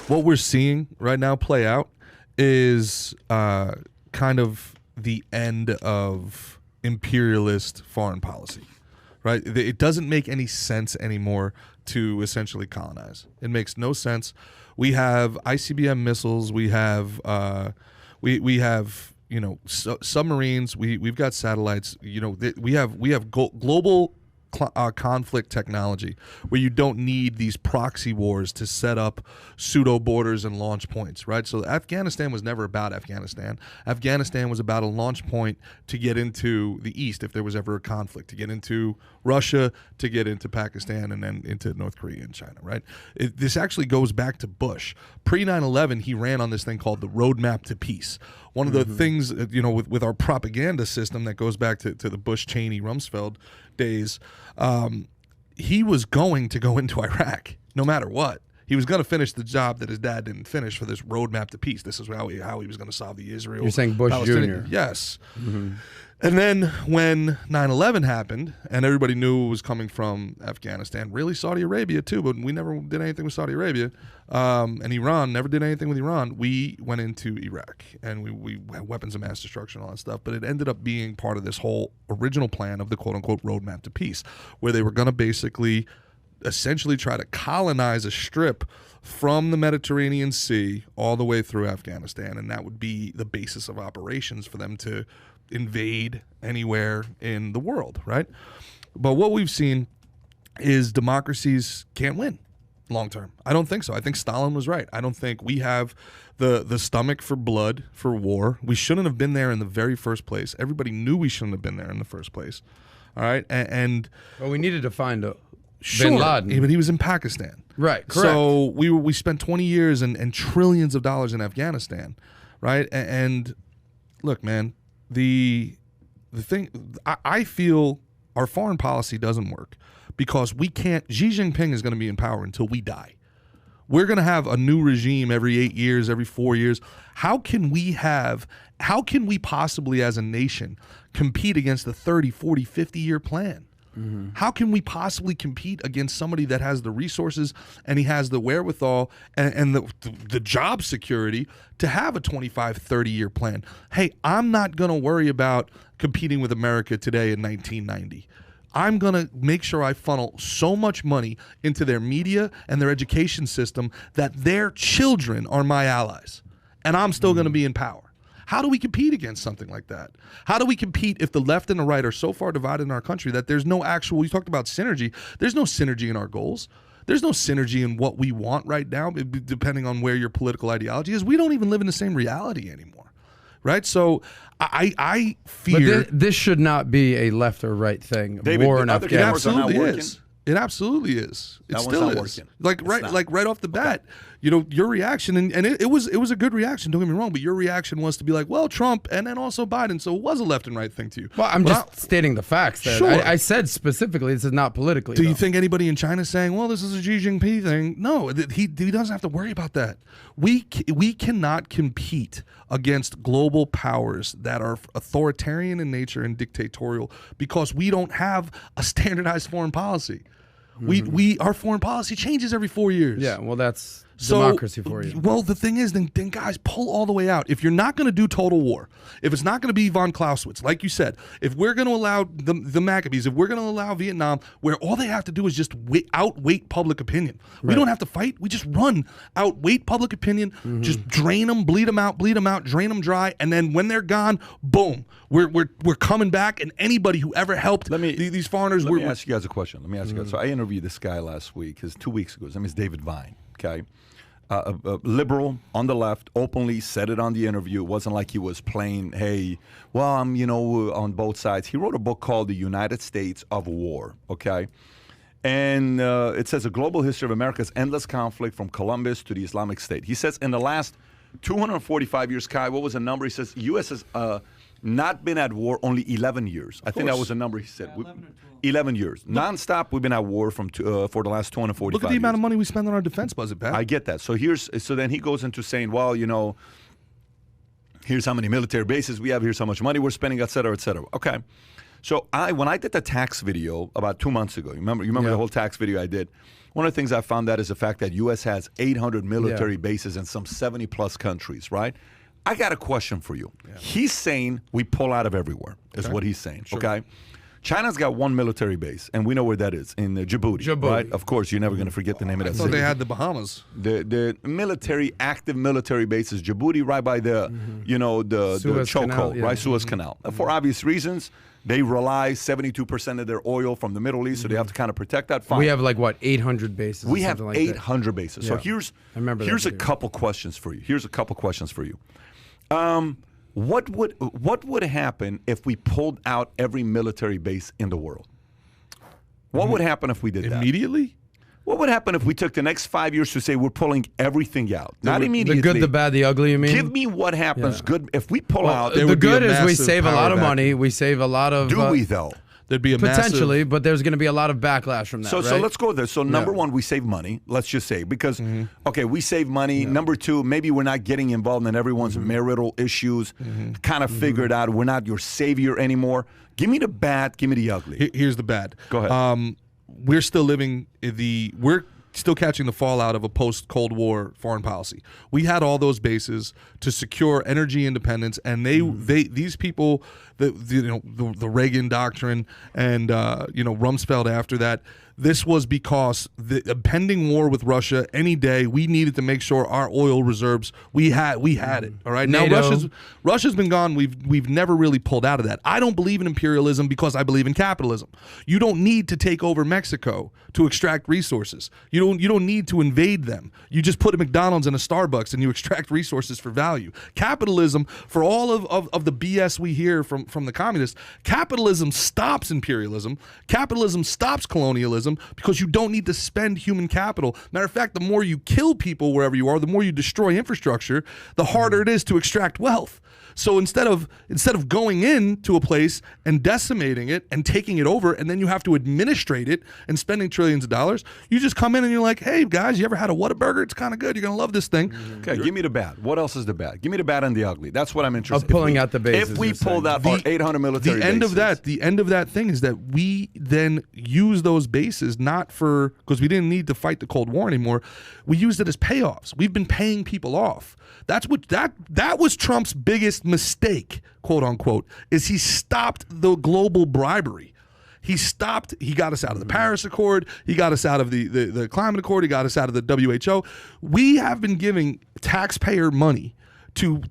what we're seeing right now play out is kind of the end of imperialist foreign policy, right? It doesn't make any sense anymore to essentially colonize. It makes no sense. We have ICBM missiles. We have we have submarines. We've got satellites. We have global conflict technology where you don't need these proxy wars to set up pseudo borders and launch points, right? So Afghanistan was never about Afghanistan. Afghanistan was about a launch point to get into the East if there was ever a conflict, to get into Russia, to get into Pakistan, and then into North Korea and China, right? This actually goes back to Bush. Pre 9/11, he ran on this thing called the Roadmap to Peace. One of the things, with our propaganda system that goes back to the Bush, Cheney, Rumsfeld days, he was going to go into Iraq no matter what. He was going to finish the job that his dad didn't finish for this roadmap to peace. This is how he was going to solve the Israel. You're saying Bush Jr. Yes. Mm-hmm. And then when 9/11 happened and everybody knew it was coming from Afghanistan, really Saudi Arabia too, but we never did anything with Saudi Arabia, and Iran, never did anything with Iran. We went into Iraq and we had weapons of mass destruction and all that stuff, but it ended up being part of this whole original plan of the quote-unquote roadmap to peace, where they were going to basically essentially try to colonize a strip from the Mediterranean Sea all the way through Afghanistan, and that would be the basis of operations for them to invade anywhere in the world, right? But what we've seen is democracies can't win long term. I don't think so. I think Stalin was right. I don't think we have the stomach for blood, for war. We shouldn't have been there in the very first place. Everybody knew we shouldn't have been there in the first place. All right? And well, we needed to find a sure, Bin Laden. But he was in Pakistan. Right, correct. So we spent 20 years and trillions of dollars in Afghanistan, right? And look, man, the thing, I feel our foreign policy doesn't work because we can't, Xi Jinping is going to be in power until we die. We're going to have a new regime every 8 years, every 4 years. How can we possibly as a nation compete against the 30, 40, 50-year plan? Mm-hmm. How can we possibly compete against somebody that has the resources and he has the wherewithal and the job security to have a 25, 30-year plan? Hey, I'm not going to worry about competing with America today in 1990. I'm going to make sure I funnel so much money into their media and their education system that their children are my allies, and I'm still going to be in power. How do we compete against something like that? How do we compete if the left and the right are so far divided in our country that there's no actual, you talked about synergy, there's no synergy in our goals. There's no synergy in what we want right now, depending on where your political ideology is. We don't even live in the same reality anymore, right? So I fear... But this should not be a left or right thing. David, war in It Afghanistan. absolutely is. It absolutely is. It still is. Working. Like right off the bat, your reaction, and it was a good reaction. Don't get me wrong, but your reaction was to be like, well, Trump, and then also Biden. So it was a left and right thing to you. Well, I'm just stating the facts. That Sure. I said specifically this is not politically. Do you think anybody in China is saying, well, this is a Xi Jinping thing? No, he doesn't have to worry about that. We cannot compete against global powers that are authoritarian in nature and dictatorial because we don't have a standardized foreign policy. Our foreign policy changes every 4 years. Yeah, well, that's democracy for you. Well, the thing is, then guys, pull all the way out. If you're not going to do total war, if it's not going to be von Clausewitz, like you said, if we're going to allow the Maccabees, if we're going to allow Vietnam, where all they have to do is just outweight public opinion. Right. We don't have to fight. We just outweight public opinion, just drain them, bleed them out, drain them dry, and then when they're gone, boom, we're coming back, and anybody who ever helped these foreigners... Let me ask you guys a question. So I interviewed this guy last week, 2 weeks ago. His name is David Vine, okay? A liberal on the left, openly said it on the interview. It wasn't like he was playing, hey, well, I'm, on both sides. He wrote a book called The United States of War, okay? And it says a global history of America's endless conflict from Columbus to the Islamic State. He says in the last 245 years, Kai, what was the number? He says U.S. has not been at war only 11 years. I think that was the number he said. 11 years. Non-stop, we've been at war for the last 245 years. Look at the amount of money we spend on our defense budget, Pat. I get that. So then he goes into saying, well, here's how many military bases we have, here's how much money we're spending, et cetera, et cetera. Okay. So when I did the tax video about 2 months ago, remember the whole tax video I did, One of the things I found out is the fact that U.S. has 800 military bases in some 70 plus countries, right? I got a question for you. Yeah. He's saying we pull out of everywhere, is what he's saying, okay? China's got one military base, and we know where that is, in Djibouti, right? Of course, you're never going to forget the name of that city. I thought they had the Bahamas. The active military base is Djibouti, right by the, the chokehold, right? Suez Canal. For obvious reasons, they rely 72% of their oil from the Middle East, so they have to kind of protect that. Fine. We have like, what, 800 bases? We have like 800 bases. So here's a couple questions for you. What would happen if we pulled out every military base in the world? What would happen if we did that? Immediately? What would happen if we took the next 5 years to say we're pulling everything out? Not immediately. The good, the bad, the ugly, you mean? Give me what happens good if we pull out. The good is we save a lot of money. We save a lot of... Do we, though? There'd be a potentially, but there's going to be a lot of backlash from that. So let's go there. So number one, we save money. Let's just say because we save money. Yeah. Number two, maybe we're not getting involved in everyone's marital issues. Kind of figured out we're not your savior anymore. Give me the bad. Give me the ugly. Here's the bad. Go ahead. We're still living we're still catching the fallout of a post-Cold War foreign policy. We had all those bases to secure energy independence, and these people, the Reagan doctrine and Rumsfeld after that. This was because the impending war with Russia, any day, we needed to make sure our oil reserves, we had it. All right. NATO. Now Russia's been gone. We've never really pulled out of that. I don't believe in imperialism because I believe in capitalism. You don't need to take over Mexico to extract resources. You don't need to invade them. You just put a McDonald's and a Starbucks and you extract resources for value. Capitalism, for all of the BS we hear from the communists, capitalism stops imperialism. Capitalism stops colonialism. Because you don't need to spend human capital. Matter of fact, the more you kill people wherever you are, the more you destroy infrastructure, the harder it is to extract wealth. So instead of going into a place and decimating it and taking it over, and then you have to administrate it and spending trillions of dollars, you just come in and you're like, hey guys, you ever had a Whataburger? It's kind of good. You're gonna love this thing. Okay, give me the bad. What else is the bad? Give me the bad and the ugly. That's what I'm interested in. Of pulling out the bases. If we pulled out our 800 military bases. The end of that thing is that we then use those bases not for, because we didn't need to fight the Cold War anymore. We used it as payoffs. We've been paying people off. That's what that was Trump's biggest mistake, quote unquote, is he stopped the global bribery. He got us out of the Paris Accord, he got us out of the Climate Accord, he got us out of the WHO. We have been giving taxpayer money to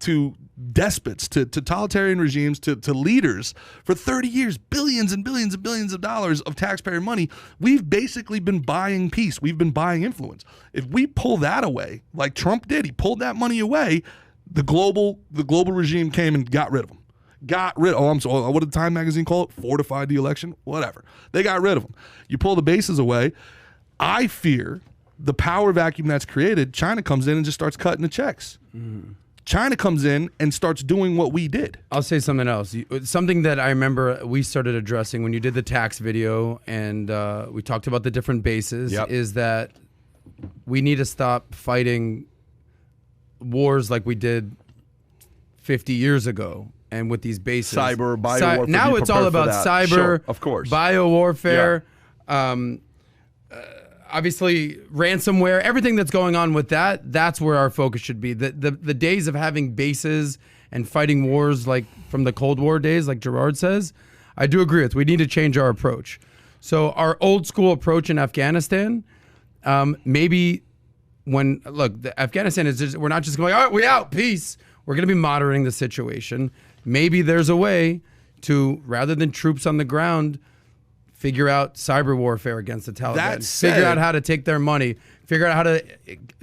despots, to totalitarian regimes, to leaders for 30 years, billions and billions and billions of dollars of taxpayer money. We've basically been buying peace. We've been buying influence. If we pull that away, like Trump did, he pulled that money away, the global regime came and got rid of him. What did Time magazine call it? Fortified the election? Whatever. They got rid of them. You pull the bases away. I fear the power vacuum that's created, China comes in and just starts cutting the checks. China comes in and starts doing what we did. I'll say something else. Something that I remember we started addressing when you did the tax video and we talked about the different bases is that we need to stop fighting wars like we did 50 years ago. And with these bases. Cyber, biowarfare. Now it's all about cyber, sure, of course. Biowarfare, obviously ransomware, everything that's going on with that's where our focus should be. The days of having bases and fighting wars like from the Cold War days, like Gerard says, I do agree with. We need to change our approach. So our old school approach in Afghanistan, maybe Afghanistan is just, we're not just going, all right, we out, peace. We're going to be monitoring the situation. Maybe there's a way to, rather than troops on the ground, figure out cyber warfare against the Taliban. Figure out how to take their money. Figure out how to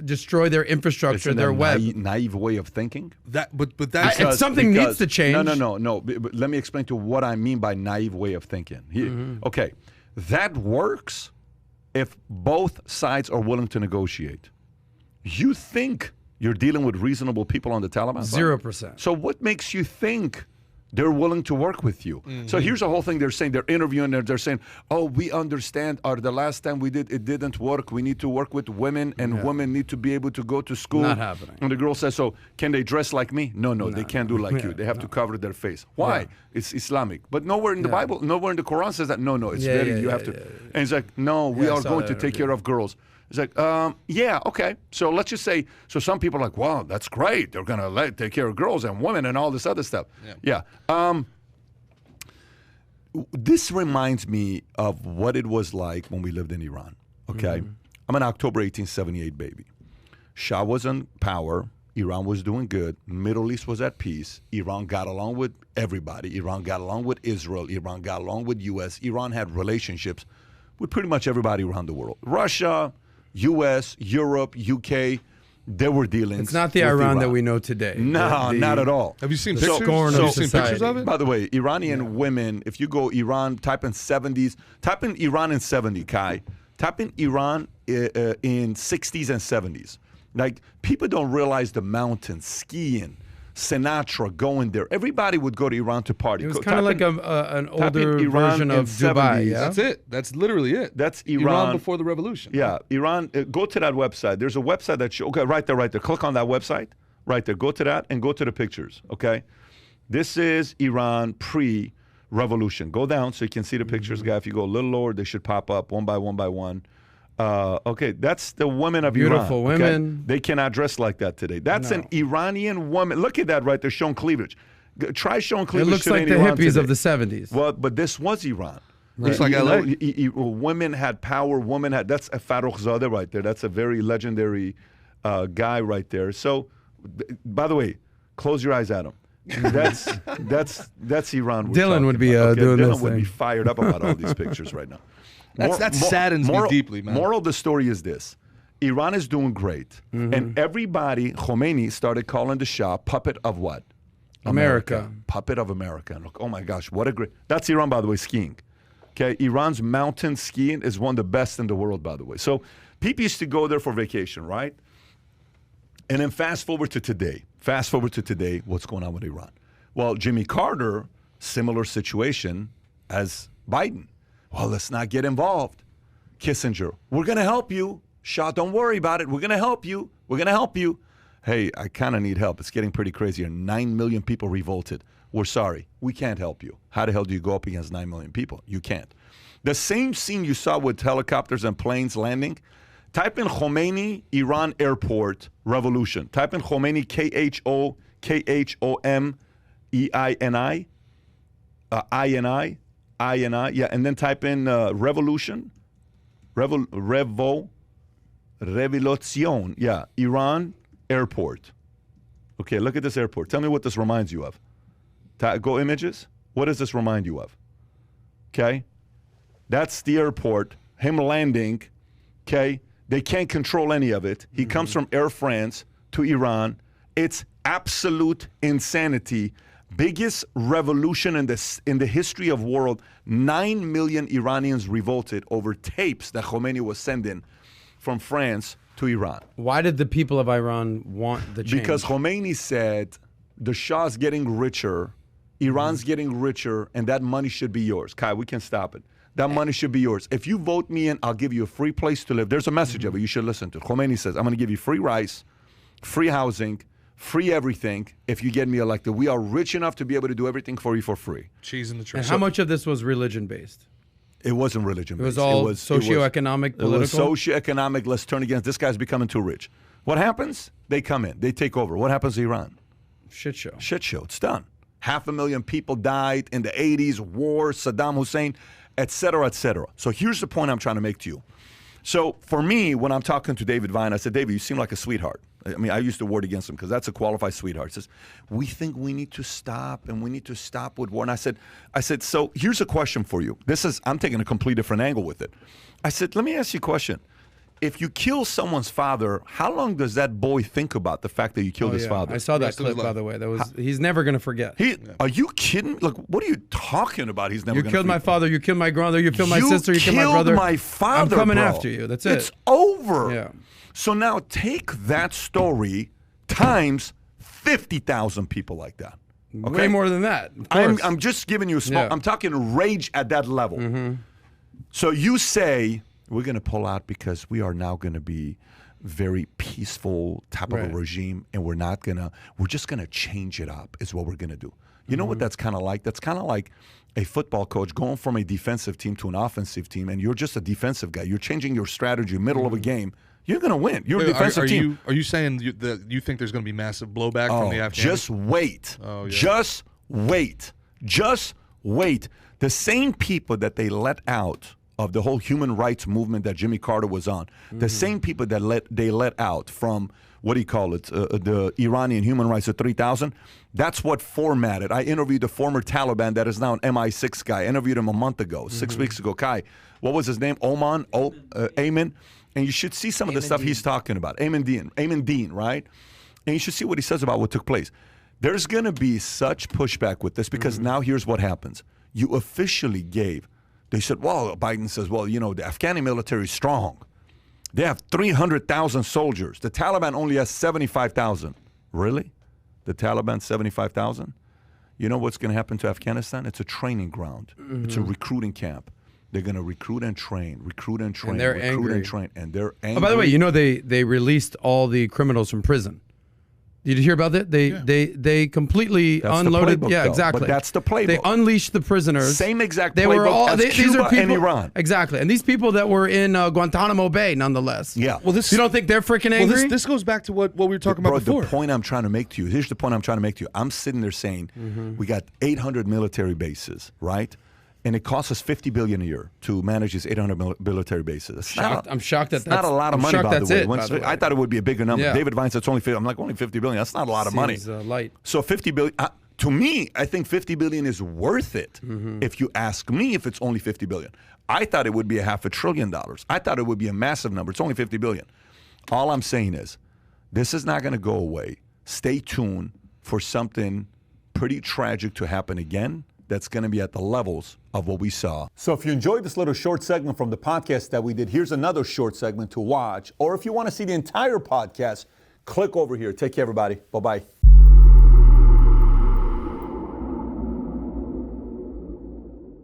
destroy their infrastructure, their web. Naive way of thinking. It's something needs to change. No. But let me explain to what I mean by naive way of thinking. Okay, that works if both sides are willing to negotiate. You think you're dealing with reasonable people on the Taliban side? 0%. So what makes you think they're willing to work with you? So here's the whole thing they're saying. They're interviewing, they're saying, oh, we understand, the last time we did, it didn't work. We need to work with women, and women need to be able to go to school. Not happening. And the girl says, so can they dress like me? No, they can't do like you. They have to cover their face. Why? Yeah. It's Islamic. But nowhere in the Bible, nowhere in the Quran says that, no, it's you have to. And it's like, no, we are going to take care of girls. It's like, yeah, okay. So let's just say, so some people are like, wow, that's great. They're going to take care of girls and women and all this other stuff. Yeah. This reminds me of what it was like when we lived in Iran, okay? I'm an October 1878 baby. Shah was in power. Iran was doing good. Middle East was at peace. Iran got along with everybody. Iran got along with Israel. Iran got along with U.S. Iran had relationships with pretty much everybody around the world. Russia, U.S., Europe, U.K., there were dealings. It's not the Iran that we know today. No, not at all. Have you seen The pictures? scorn Have of you seen society. pictures of it? By the way, Iranian women, if you go Iran, type in 70s, type in Iran in 70, Kai. Type in Iran in 60s and 70s. Like, people don't realize the mountains, skiing, Sinatra going there. Everybody would go to Iran to party. It was kind of like an older Iran version in of Dubai. 70s. Yeah? That's it. That's literally it. That's Iran. before the revolution. Yeah, Iran. Go to that website. There's a website that okay, right there. Click on that website. Right there. Go to that and go to the pictures. Okay, this is Iran pre-revolution. Go down so you can see the pictures, guy. If you go a little lower, they should pop up one by one by one. Okay, that's the women of Beautiful Iran. Okay? women. They cannot dress like that today. That's an Iranian woman. Look at that right there, showing cleavage. Try showing It cleavage. looks like the Iran hippies today. of the 70s. Well, but this was Iran. Looks like LA. Women had power. Women had. That's a Farrokhzadeh right there. That's a very legendary guy right there. So, by the way, close your eyes at him. That's Iran. we're Dylan talking would be about, doing Dylan this would be thing. fired up about all these pictures right now. That saddens me deeply, man. Moral of the story is this. Iran is doing great. And everybody, Khomeini started calling the Shah puppet of what? America. Puppet of America. And look, oh my gosh, what a great... That's Iran, by the way, skiing. Okay, Iran's mountain skiing is one of the best in the world, by the way. So people used to go there for vacation, right? And then fast forward to today. What's going on with Iran? Well, Jimmy Carter, similar situation as Biden. Well, let's not get involved. Kissinger, we're going to help you. Shah, don't worry about it. We're going to help you. Hey, I kind of need help. It's getting pretty crazy. 9 million people revolted. We're sorry. We can't help you. How the hell do you go up against 9 million people? You can't. The same scene you saw with helicopters and planes landing, type in Khomeini, Iran airport, revolution. Type in Khomeini, Khomeini, I-N-I, yeah, and then type in revolution, revolution, yeah, Iran airport. Okay, look at this airport. Tell me what this reminds you of. Go images. What does this remind you of? Okay, that's the airport, him landing, okay? They can't control any of it. He comes from Air France to Iran. It's absolute insanity. Biggest revolution in the history of world. 9 million Iranians revolted over tapes that Khomeini was sending from France to Iran. Why did the people of Iran want the change? Because Khomeini said the Shah's getting richer, Iran's getting richer, and that money should be yours. Kai, we can stop it. That money should be yours. If you vote me in, I'll give you a free place to live. There's a message of it you should listen to. Khomeini says, I'm going to give you free rice, free housing, free everything if you get me elected. We are rich enough to be able to do everything for you for free. Cheese in the tree. And how much of this was religion-based? It wasn't religion-based. It was all socioeconomic, political? It was socioeconomic. Let's turn against. This guy's becoming too rich. What happens? They come in. They take over. What happens to Iran? Shit show. Shit show. It's done. 500,000 people died in the 80s, war, Saddam Hussein, et cetera, et cetera. So here's the point I'm trying to make to you. So for me, when I'm talking to David Vine, I said, David, you seem like a sweetheart. I mean, I used the word against him because that's a qualified sweetheart. He says, we think we need to stop and we need to stop with war. And I said, so here's a question for you. I'm taking a completely different angle with it. I said, let me ask you a question. If you kill someone's father, how long does that boy think about the fact that you killed his father? I saw that Rest of his clip, by life. the way. He's never going to forget. Are you kidding? Like, what are you talking about? He's never You gonna killed my forget. father, you killed my grandmother, you killed my sister, you killed my brother. my father, I'm coming bro. after you. That's it. It's over. Yeah. So now take that story times 50,000 people like that. Okay? Way more than that. Of course. I'm just giving you a small. Yeah. I'm talking rage at that level. So you say we're going to pull out because we are now going to be very peaceful type of a regime, and we're just going to change it up. Is what we're going to do. You know what that's kind of like? That's kind of like a football coach going from a defensive team to an offensive team, and you're just a defensive guy. You're changing your strategy middle of a game. You're going to win. You're a defensive team. Are you saying that you think there's going to be massive blowback from the Afghans? Just wait. Oh, yeah. Just wait. Just wait. The same people that they let out of the whole human rights movement that Jimmy Carter was on, the same people that they let out from, what do you call it, the Iranian human rights of 3,000, that's what formatted. I interviewed the former Taliban that is now an MI6 guy. I interviewed him a month ago, 6 weeks ago. Kai, what was his name? Ayman. And you should see some of the stuff he's talking about. Ayman Dean, right? And you should see what he says about what took place. There's going to be such pushback with this because now here's what happens. You officially gave. They said, well, Biden says, well, you know, the Afghani military is strong. They have 300,000 soldiers. The Taliban only has 75,000. Really? The Taliban, 75,000? You know what's going to happen to Afghanistan? It's a training ground. It's a recruiting camp. They're going to recruit and train, and they're angry. And they're angry. Oh, by the way, you know they released all the criminals from prison. Did you hear about that? They completely that's unloaded. The playbook, yeah, though. exactly. But that's the playbook. They unleashed the prisoners. Same exact they playbook were all, as these Cuba are people, and Iran. Exactly. And these people that were in Guantanamo Bay, nonetheless. Yeah. Well, this, you don't think they're freaking angry? Well, this goes back to what we were talking about before. The point I'm trying to make to you, here's the point I'm trying to make to you. I'm sitting there saying, we got 800 military bases, right? And it costs us $50 billion a year to manage these 800 military bases. I'm shocked that that's not a lot of money, by the way. I thought it would be a bigger number. Yeah. David Vine said it's only 50. I'm like, only 50 billion. That's not a lot of money. Light. So 50 billion. To me, I think 50 billion is worth it. If you ask me, if it's only 50 billion, I thought it would be $500 billion. I thought it would be a massive number. It's only 50 billion. All I'm saying is, this is not going to go away. Stay tuned for something pretty tragic to happen again. That's going to be at the levels of what we saw. So if you enjoyed this little short segment from the podcast that we did, here's another short segment to watch. Or if you want to see the entire podcast, click over here. Take care, everybody. Bye-bye.